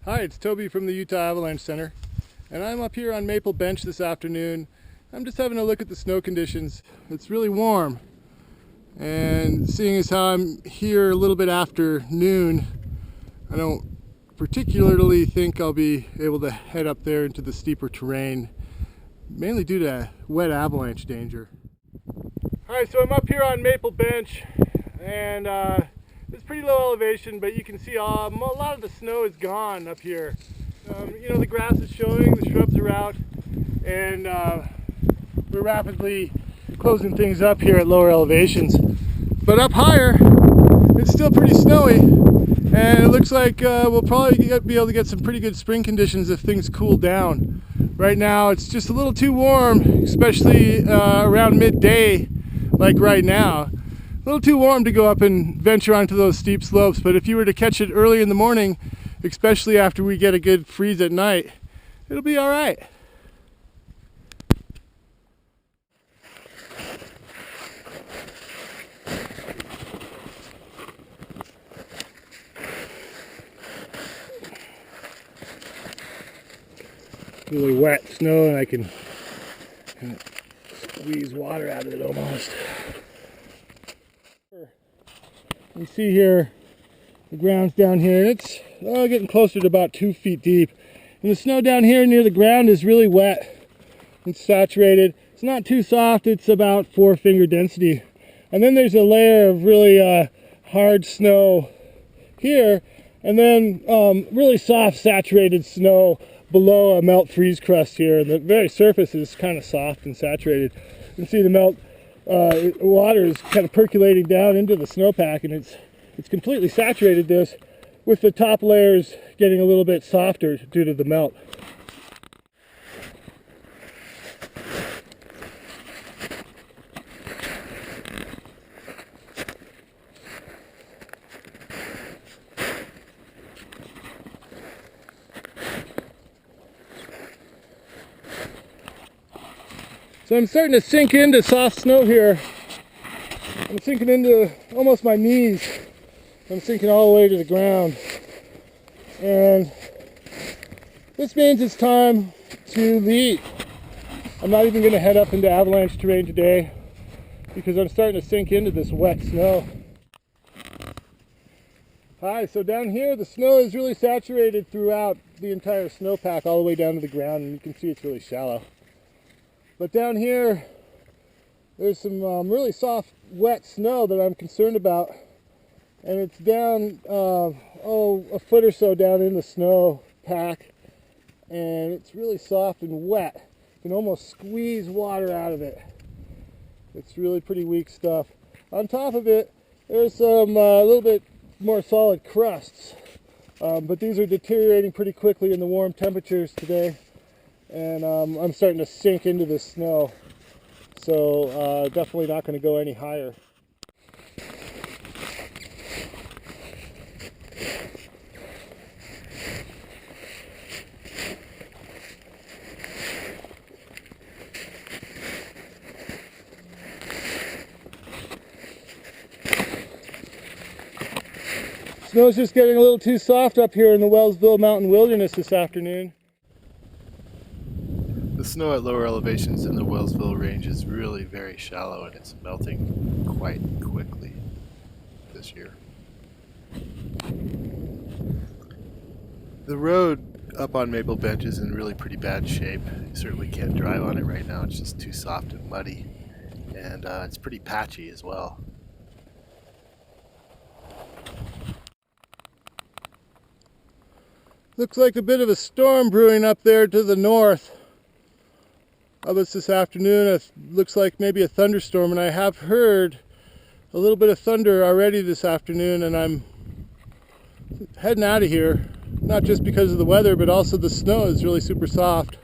Hi, it's Toby from the Utah Avalanche Center, and I'm up here on Maple Bench this afternoon. I'm just having a look at the snow conditions. It's really warm, and seeing as how I'm here a little bit after noon, I don't particularly think I'll be able to head up there into the steeper terrain, mainly due to wet avalanche danger. Alright, so I'm up here on Maple Bench, and it's pretty low elevation, but you can see a lot of the snow is gone up here. You know, the grass is showing, the shrubs are out, and we're rapidly closing things up here at lower elevations. But up higher, it's still pretty snowy, and it looks like we'll probably be able to get some pretty good spring conditions if things cool down. Right now, it's just a little too warm, especially around midday, like right now. A little too warm to go up and venture onto those steep slopes, but if you were to catch it early in the morning, especially after we get a good freeze at night, it'll be all right. Really wet snow, and I can kind of squeeze water out of it almost. You see here, the ground's down here, and it's getting closer to about 2 feet deep. And the snow down here near the ground is really wet. It's saturated. It's not too soft, it's about 4-finger density. And then there's a layer of really hard snow here, and then really soft saturated snow below a melt freeze crust here. And the very surface is kind of soft and saturated. You can see the melt water is kind of percolating down into the snowpack, and it's completely saturated this, with the top layers getting a little bit softer due to the melt. So I'm starting to sink into soft snow here. I'm sinking into almost my knees. I'm sinking all the way to the ground. And this means it's time to leave. I'm not even going to head up into avalanche terrain today because I'm starting to sink into this wet snow. Hi, so down here the snow is really saturated throughout the entire snowpack all the way down to the ground, and you can see it's really shallow. But down here, there's some really soft, wet snow that I'm concerned about. And it's down, a foot or so down in the snow pack. And it's really soft and wet. You can almost squeeze water out of it. It's really pretty weak stuff. On top of it, there's some a little bit more solid crusts. But these are deteriorating pretty quickly in the warm temperatures today. And I'm starting to sink into the snow, so definitely not going to go any higher. Snow's just getting a little too soft up here in the Wellsville Mountain Wilderness this afternoon. The snow at lower elevations in the Wellsville range is really very shallow, and it's melting quite quickly this year. The road up on Maple Bench is in really pretty bad shape. You certainly can't drive on it right now. It's just too soft and muddy, and it's pretty patchy as well. Looks like a bit of a storm brewing up there to the north of us this afternoon. It looks like maybe a thunderstorm, and I have heard a little bit of thunder already this afternoon, and I'm heading out of here, not just because of the weather, but also the snow is really super soft.